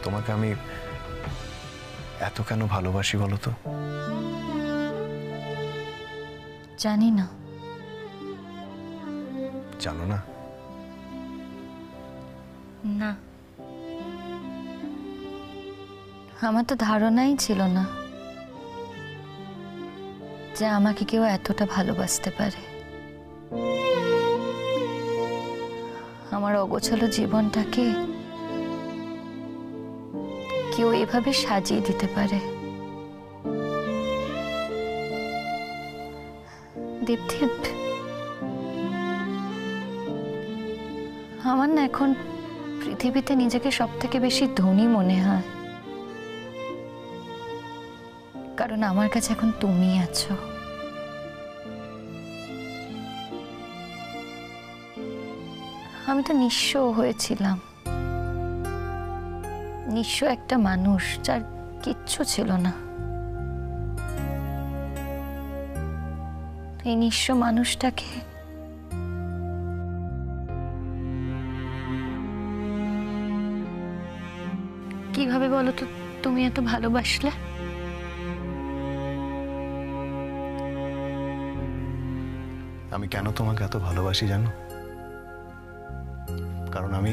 তোমাকে আমি এত কেন ভালোবাসি বলো তো? জানি না। জানো না? না, আমার তো ধারণাই ছিল না যে আমাকে কেউ এতটা ভালোবাসতে পারে। আমার অগোছালো জীবনটাকে কেউ এভাবে সাজিয়ে দিতে পারে। দীপ্তি, আমার না এখন পৃথিবীতে নিজেকে সব থেকে বেশি ধনী মনে হয়, কারণ আমার কাছে এখন তুমি আছো। আমি তো নিঃস্ব হয়েছিলাম, নিঃস্ব একটা মানুষ যার কিচ্ছু ছিল না। এই নিঃস্ব মানুষটাকে কিভাবে বলো তো তুমি এত ভালোবাসলে? আমি কেন তোমাকে এত ভালোবাসি জানো? কারণ আমি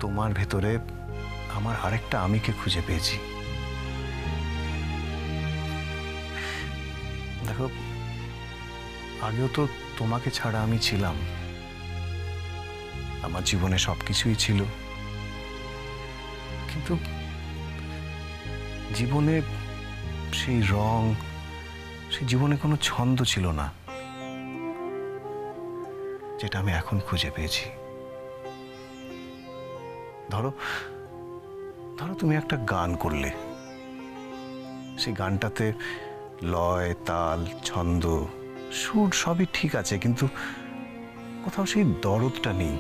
তোমার ভেতরে আমার আরেকটা আমিকে খুঁজে পেয়েছি। দেখো, আগেও তো তোমাকে ছাড়া আমি ছিলাম, আমার জীবনে সবকিছুই ছিল, কিন্তু জীবনে সেই রং, সেই জীবনে কোনো ছন্দ ছিল না যেটা আমি এখন খুঁজে পেয়েছি। ধরো ধরো তুমি একটা গান করলে, সেই গানটাতে লয়, তাল, ছন্দ, সুর সবই ঠিক আছে, কিন্তু কোথাও সেই দরদটা নেই।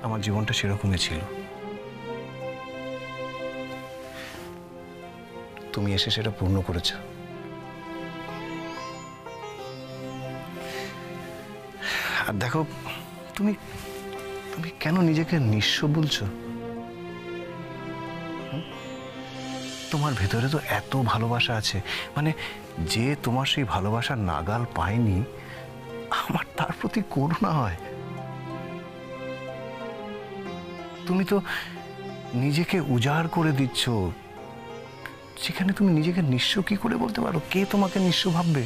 আমার জীবনটা সেরকমই ছিল। তুমি এসে সেটা পূর্ণ করেছ। আর দেখো, তুমি তুমি কেন নিজেকে নিঃস্ব বলছো? তোমার ভেতরে তো এত ভালোবাসা আছে, মানে যে তোমার সেই ভালোবাসার নাগাল পায়নি, আমার তার প্রতি করুণা হয়। তুমি তো নিজেকে উজাড় করে দিচ্ছ, সেখানে তুমি নিজেকে নিঃস্ব কি করে বলতে পারো? কে তোমাকে নিঃস্ব ভাববে?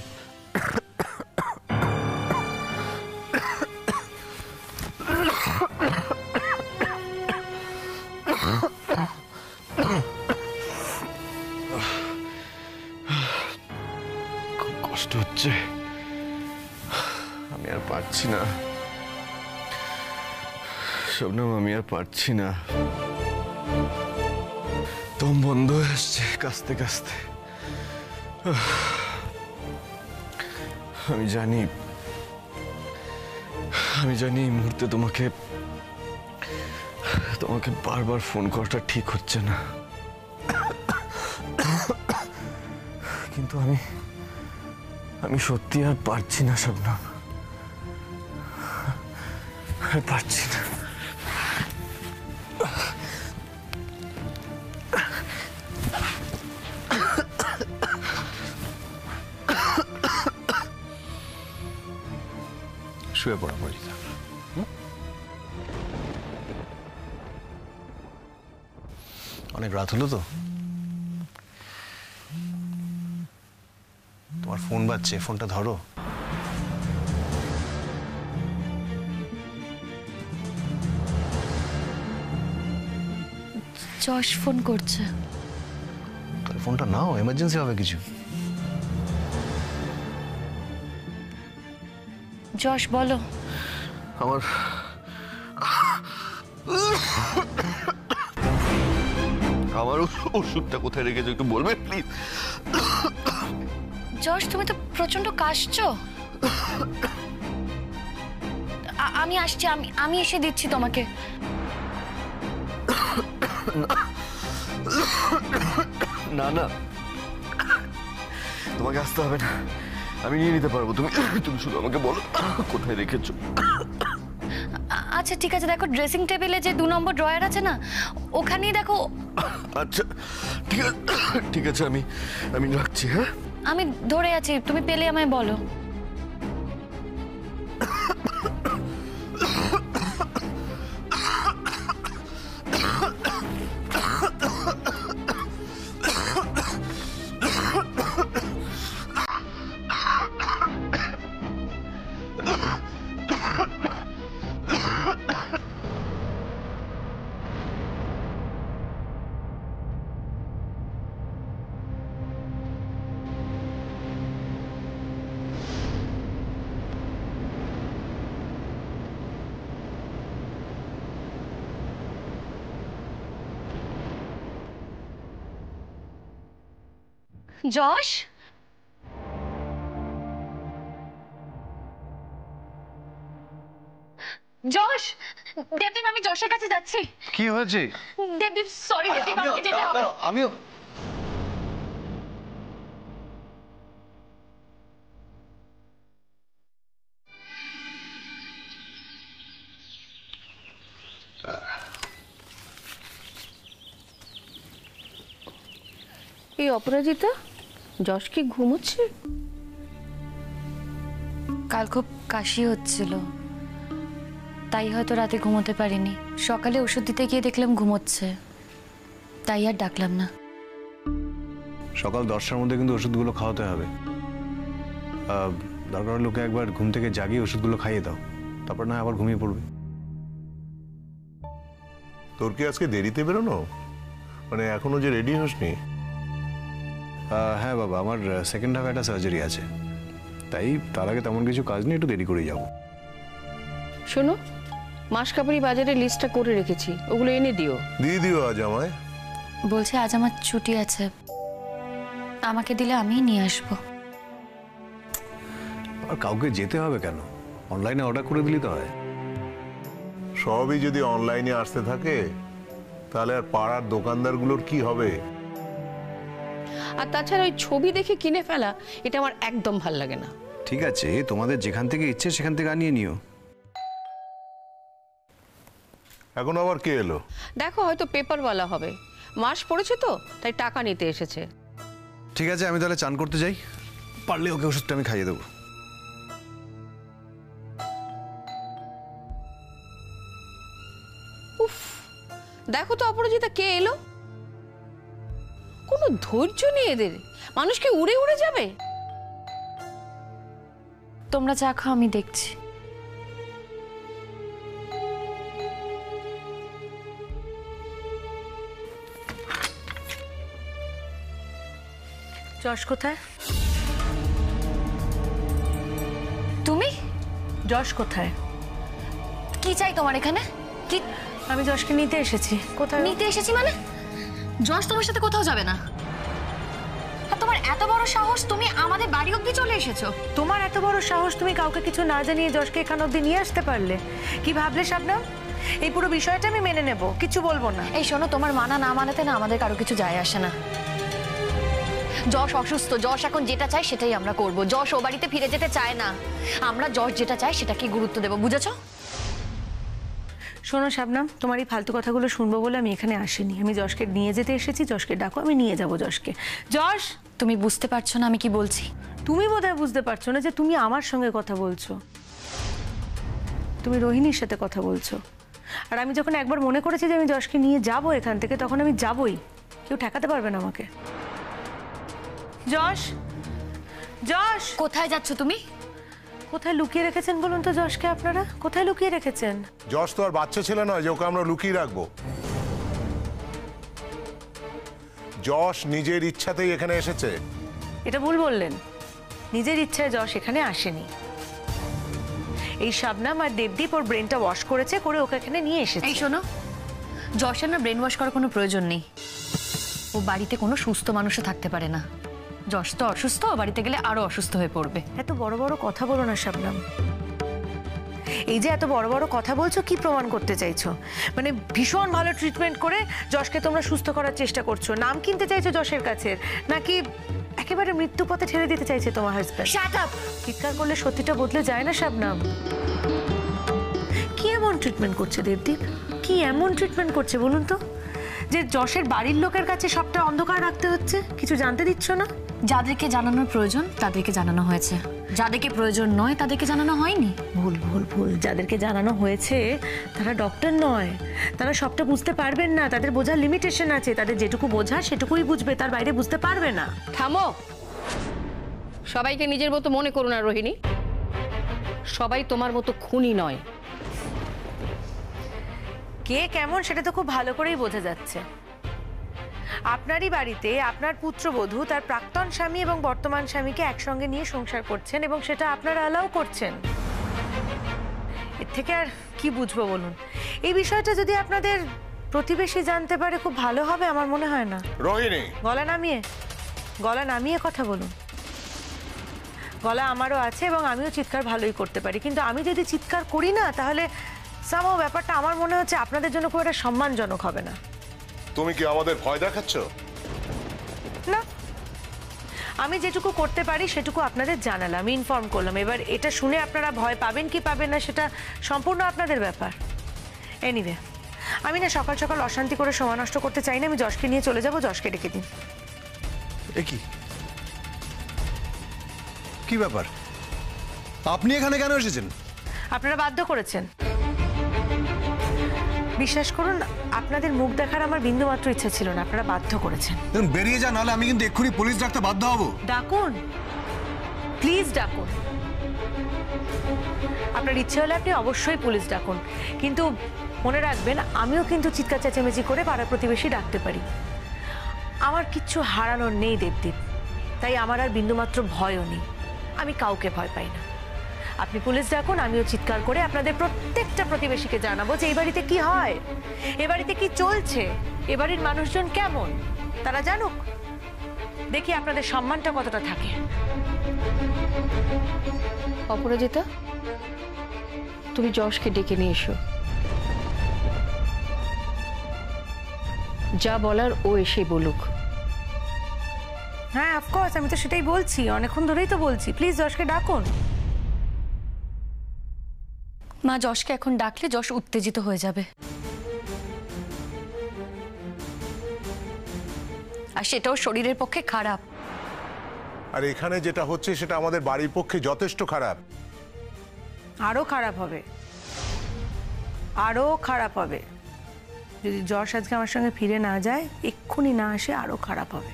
খুব কষ্ট হচ্ছে, আমি আর পারছি না শবনম, আমি আর পারছি না। দম বন্ধ হয়ে আসছে কাঁচতে কাঁচতে। আমি জানি এই মুহূর্তে তোমাকে বারবার ফোন করাটা ঠিক হচ্ছে না, কিন্তু আমি সত্যি আর পারছি না শবনম, আর পারছি না। শুয়ে পড়া পরিতা, অনেক রাত হলো তো। তোমার ফোন বাজছে, ফোনটা ধরো। যশ ফোন করছে। তোর ফোনটা নাও, এমার্জেন্সি হবে কিছু। যশ বলো। আমার ওষুধটা কোথায় রেখেছো একটু বলবে প্লিজ? যশ, তুমি তো প্রচন্ড কাশছো। আমি আসছি, আমি এসে দিচ্ছি তোমাকে। না না, তোমাকে আসতে হবে না, আমি নিয়ে নিতে পারবো, তুমি তুমি শুধু আমাকে বলো কোথায় রেখেছো। আচ্ছা ঠিক আছে, দেখো ড্রেসিং টেবিলে যে 2 নম্বর ড্রয়ার আছে না, ওখানেই দেখো। আচ্ছা ঠিক আছে, ঠিক আছে, আমি আমি রাখছি। হ্যাঁ, আমি ধরে আছি, তুমি পেলে আমায় বলো। যশ, যশ, দেবদীপ আমি যশের কাছে যাচ্ছি। কি হয়েছে? দেবদীপ সরি, দেবদীপ আমাকে যেতে হবে। আমিও এই অপরাজিতা, যশ কি ঘুমোচ্ছে? কাল খুব কাশি হচ্ছিল, তাই হয়তো রাতে ঘুমোতে পারিনি। সকালে ওষুধ দিতে গিয়ে দেখলাম ঘুমোচ্ছে, তাই আর ডাকলাম না। সকাল 10টার মধ্যে কিন্তু ওষুধগুলো খাওয়াতে হবে। দরকার লোকে একবার ঘুম থেকে জাগিয়ে ওষুধগুলো খাইয়ে দাও, তারপর না আবার ঘুমিয়ে পড়বে। তোর কি আজকে দেরিতে বেরোনো? মানে এখনো যে রেডি হসনি? হ্যাঁ বাবা, আমার সেকেন্ড হাফে একটা সার্জারি আছে, তাই তার আগে তেমন কিছু কাজ নেই, একটু দেরি করেই যাবো। শোনো, মাস কাপড়ি বাজারে লিস্টটা করে রেখেছি, ওগুলো এনে দিও। দিয়ে দিও আজ আমায়। বলছে আজ আমার ছুটি আছে, আমাকে দিলে আমিই নিয়ে আসবো। আর কাউকে যেতে হবে কেন? অনলাইনে অর্ডার করে দিলেই তো হয়। সবই যদি অনলাইনে আসতে থাকে তাহলে আর পাড়ার দোকানদারগুলোর কি হবে? আর তাছাড়া ওই ছবি দেখে কিনে ফেলা, এটা আমার একদম ভাল লাগে না। ঠিক আছে, তোমাদের যেখান থেকে ইচ্ছে সেখান থেকে আনিয়ে নিও। এখন আবার কে এলো? দেখো, হয়তো পেপারওয়ালা হবে, মাস পড়েছে তো তাই টাকা নিতে এসেছে। ঠিক আছে, আমি তাহলে চান করতে যাই, পারলে ওকে ওষুধটা আমি খাইয়ে দেবো। উফ, দেখো তো অপরাজিতা কে এলো। কোনো ধৈর্য নেই এদের, মানুষ কি উড়ে উড়ে যাবে? তোমরা চা খাও, আমি দেখছি। যশ কোথায়? তুমি? যশ কোথায়? কি চাই তোমার এখানে? কি আমি যশকে নিতে এসেছি। কোথায় ও? নিতে এসেছি মানে? যশ তোমার সাথে কোথাও যাবে না। আর তোমার এত বড় সাহস, তুমি আমাদের বাড়ি অবধি চলে এসেছো। তোমার এত বড় সাহস, তুমি কাউকে কিছু না জানিয়ে যশকে এখান অবধি নিয়ে আসতে পারলে? কি ভাবলে শাবনাম? এই পুরো বিষয়টা আমি মেনে নেব, কিছু বলবো না। এই শোনো, তোমার মানা না মানাতে না আমাদের কারো কিছু যায় আসে না। যশ অসুস্থ, যশ এখন যেটা চাই সেটাই আমরা করব। যশ ও বাড়িতে ফিরে যেতে চায় না, আমরা যশ যেটা চাই সেটাকে গুরুত্ব দেবো, বুঝেছো? শোনো শাবনাম, তোমার এই ফালতু কথাগুলো শুনবো বলে আমি এখানে আসিনি। আমি যশকে নিয়ে যেতে এসেছি, যশকে ডাকো, আমি নিয়ে যাব যশকে। যশ, তুমি বুঝতে পারছো না আমি কি বলছি? তুমি বোধহয় বুঝতে পারছো না যে তুমি আমার সঙ্গে কথা বলছো, তুমি রোহিণীর সাথে কথা বলছো। আর আমি যখন একবার মনে করেছি যে আমি যশকে নিয়ে যাব এখান থেকে, তখন আমি যাবই, কেউ ঠেকাতে পারবে না আমাকে। যশ, যশ, কোথায় যাচ্ছ তুমি? কোথায় লুকিয়ে রেখেছেন বলুন তো যশকে? আপনারা কোথায় লুকিয়ে রেখেছেন? যশ তো আর বাচ্চা ছেলে নয় যে ওকে আমরা লুকিয়ে রাখবো। যশ নিজের ইচ্ছাতেই এখানে এসেছে। এটা ভুল বললেন, নিজের ইচ্ছায় যশ এখানে আসেনি। এই শাবনাম আর দেবদীপ ওর ব্রেনটা ওয়াশ করেছে, করে ওকে এখানে নিয়ে এসেছে। এই শোনো, যশের না ব্রেন ওয়াশ করার কোনো প্রয়োজন নেই। ও বাড়িতে কোনো সুস্থ মানুষও থাকতে পারে না। যশ তো অসুস্থ, ও বাড়িতে গেলে আরো অসুস্থ হয়ে পড়বে। এত বড় বড় কথা বলো না শাবনাম। এই যে এত বড় বড় কথা বলছো, কি প্রমাণ করতে চাইছো? মানে ভীষণ ভালো ট্রিটমেন্ট করে যশকে তোমরা সুস্থ করার চেষ্টা করছো, নাম কিনতে চাইছো যশের কাছে, নাকি একেবারে মৃত্যু পথে ঠেলে দিতে চাইছে তোমার হাজব্যান্ড। Shut up. চিৎকার করলে সত্যিটা বদলে যায় না শাবনাম। কি এমন ট্রিটমেন্ট করছে দেবদীপ, কি এমন ট্রিটমেন্ট করছে বলুন তো, যে যশের বাড়ির লোকের কাছে সবটা অন্ধকার রাখতে হচ্ছে, কিছু জানতে দিচ্ছ না? যাদেরকে জানানোর প্রয়োজন তাদেরকে জানানো হয়েছে, যাদেরকে প্রয়োজন নয় তাদেরকে জানানো হয়নি। ভুল ভুল ভুল, যাদেরকে জানানো হয়েছে তারা ডক্টর নয়, তারা সবটা বুঝতে পারবেন না, তাদের বোঝার লিমিটেশন আছে, তাদের যেটুকু বোঝা সেটুকুই বুঝবে, তার বাইরে বুঝতে পারবে না। থামো, সবাইকে নিজের মতো মনে করো না রোহিণী, সবাই তোমার মতো খুনি নয়। কে কেমন সেটা তো খুব ভালো করেই বোঝা যাচ্ছে। আপনারই বাড়িতে আপনার পুত্রবধূ তার প্রাক্তন স্বামী এবং বর্তমান স্বামীকে একসঙ্গে নিয়ে সংসার করছেন এবং সেটা আপনারা অ্যালাউ করছেন। এর থেকে আর কি বুঝবো বলুন? এই বিষয়টা যদি আপনাদের প্রতিবেশী জানতে পারে খুব ভালো হবে, আমার মনে হয় না। রোহিণী, গলা নামিয়ে কথা বলুন। গলা আমারও আছে এবং আমিও চিৎকার ভালোই করতে পারি, কিন্তু আমি যদি চিৎকার করি না তাহলে সামহাও ব্যাপারটা আমার মনে হচ্ছে আপনাদের জন্য খুব একটা সম্মানজনক হবে না। তুমি কি আমাদের ভয় দেখাচ্ছ? না, আমি যেটুকু করতে পারি সেটুকু আপনাদের জানালাম, আমি ইনফর্ম করলাম। এবার এটা শুনে আপনারা ভয় পাবেন কি পাবেন না সেটা সম্পূর্ণ আপনাদের ব্যাপার। এনিওয়ে, আমি না সকাল সকাল অশান্তি করে সময় নষ্ট করতে চাই না, আমি যশকে নিয়ে চলে যাব। যশকে ডেকে দিন। কি ব্যাপার, আপনি এখানে কেন এসেছেন? আপনারা বাধ্য করেছেন। বিশ্বাস করুন, আপনাদের মুখ দেখার আমার বিন্দুমাত্র ইচ্ছা ছিল না, আপনারা বাধ্য করেছেন। বেরিয়ে যান, নাহলে আমি কিন্তু এক্ষুনি পুলিশ ডাকতে বাধ্য হব। ডাকুন, প্লিজ ডাকুন। আপনার ইচ্ছে হলে আপনি অবশ্যই পুলিশ ডাকুন, কিন্তু মনে রাখবেন আমিও কিন্তু চিৎকার চেঁচামেচি করে পাড়া প্রতিবেশী ডাকতে পারি। আমার কিচ্ছু হারানোর নেই দেবদীপ, তাই আমার আর বিন্দুমাত্র ভয়ও নেই, আমি কাউকে ভয় পাই না। আপনি পুলিশ ডাকুন, আমিও চিৎকার করে আপনাদের প্রত্যেকটা প্রতিবেশীকে জানাবো যে এই বাড়িতে কি হয়, এ বাড়িতে কি চলছে, এ বাড়ির মানুষজন কেমন, তারা জানুক। দেখি আপনাদের সম্মানটা কতটা থাকে। অপরাজিতা, তুমি যশকে ডেকে নিয়ে এসো, যা বলার ও এসে বলুক। হ্যাঁ, অফকোর্স, আমি তো সেটাই বলছি, অনেকক্ষণ ধরেই তো বলছি। প্লিজ যশকে ডাকুন। মা, যশকে এখন ডাকলে যশ উত্তেজিত হয়ে যাবে, আর সেটাও শরীরের পক্ষে খারাপ। আর এখানে যেটা হচ্ছে সেটা আমাদের বাড়ির পক্ষে যথেষ্ট খারাপ। আরো খারাপ হবে, আরো খারাপ হবে। যদি যশ আজকে আমার সঙ্গে ফিরে না যায়, এক্ষুনি না আসে, আরো খারাপ হবে।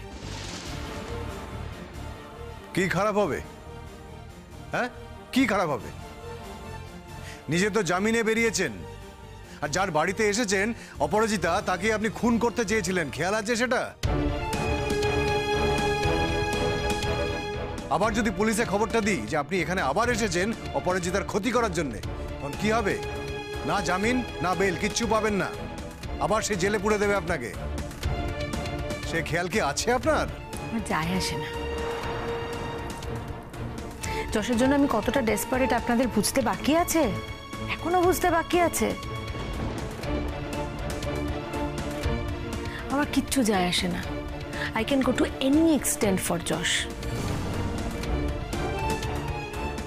কি খারাপ হবে? হ্যাঁ, কি খারাপ হবে? নিজে তো জামিনে বেরিয়েছেন, আর যার বাড়িতে এসেছেন অপরাজিতা, তাকে আপনি খুন করতে চেয়েছিলেন, খেয়াল আছে সেটা? আবার যদি পুলিশে খবরটা দিই যে আপনি এখানে আবার এসেছেন অপরাজিতার ক্ষতি করার জন্য, তখন কি হবে? না জামিন, না বেল, কিচ্ছু পাবেন না, আবার সে জেলে পুরে দেবে আপনাকে। সে খেয়াল কি আছে আপনার? আমার যায় আসে না। যশের জন্য আমি কতটা ডেসপারেট আপনাদের বুঝতে বাকি আছে, এখনো বুঝতে বাকি আছে। আমার কিচ্ছু যায় আসে না। I can go to any extent for Yash.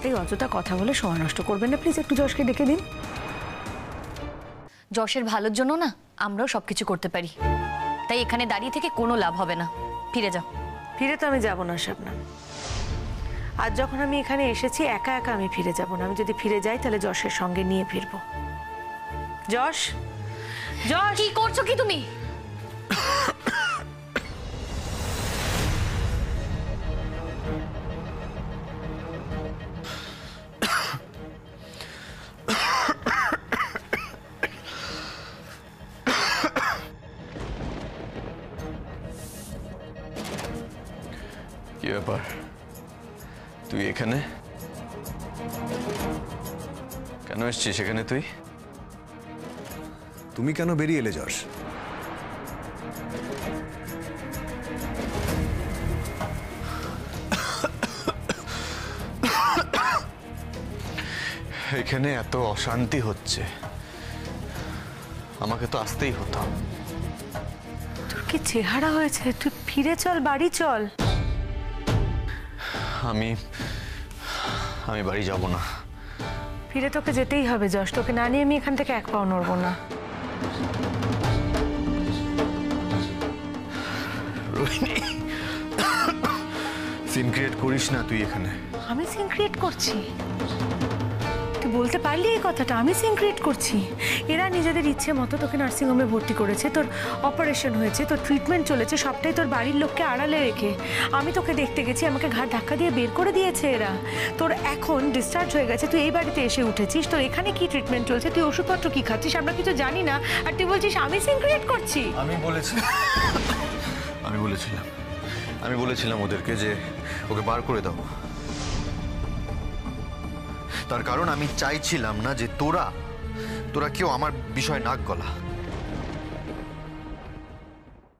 তাই অযথা কথা বলে সময় নষ্ট করবেন না, প্লিজ একটু যশকে ডেকে দিন। যশের ভালোর জন্য না আমরাও সবকিছু করতে পারি, তাই এখানে দাঁড়িয়ে থেকে কোনো লাভ হবে না, ফিরে যাও। ফিরে তো আমি যাব না শাবনাম। আজ যখন আমি এখানে এসেছি, একা একা আমি ফিরে যাব না। আমি যদি ফিরে যাই তাহলে যশের সঙ্গে নিয়ে ফিরবো। যশ, যশ, কি করছো কি তুমি? কি ব্যাপার, তুই এখানে কেন এসছিস? এখানে তুই তুমি কেন বেরিয়ে এলে যশ? এখানে এত অশান্তি হচ্ছে, আমাকে তো আসতেই হতো। তোর কি চেহারা হয়েছে? তুই ফিরে চল, বাড়ি চল। আমি বাড়ি যাব না। ফিরে তোকে যেতেই হবে যশ, তোকে না নিয়ে আমি এখান থেকে এক পাও নড়বো না। রোহিণী, সিন ক্রিয়েট করিস না তুই এখানে। আমি সিন ক্রিয়েট করছি? তুই বলতে পারলি এই কথাটা? আমি সিন ক্রিয়েট করছি? এরা নিজেদের ইচ্ছে মতো তোকে নার্সিংহোমে ভর্তি করেছে, তোর অপারেশন হয়েছে, তোর ট্রিটমেন্ট চলেছে, সবটাই তোর বাড়ির লোককে আড়ালে রেখে। আমি তোকে দেখতে গেছি, আমাকে ঘাট ধাক্কা দিয়ে বের করে দিয়েছে এরা। তোর এখন ডিসচার্জ হয়ে গেছে, তুই এই বাড়িতে এসে উঠেছিস, তোর এখানে কি ট্রিটমেন্ট চলছে, তুই ওষুধপত্র কি খাচ্ছিস, আমরা কিছু জানি না, আর তুই বলছিস আমি সিন ক্রিয়েট করছি? আমি বলেছিলাম ওদেরকে যে ওকে বার করে দাও। তার কারণ আমি চাইছিলাম না যে তোরা কেউ আমার বিষয়ে নাক গলা।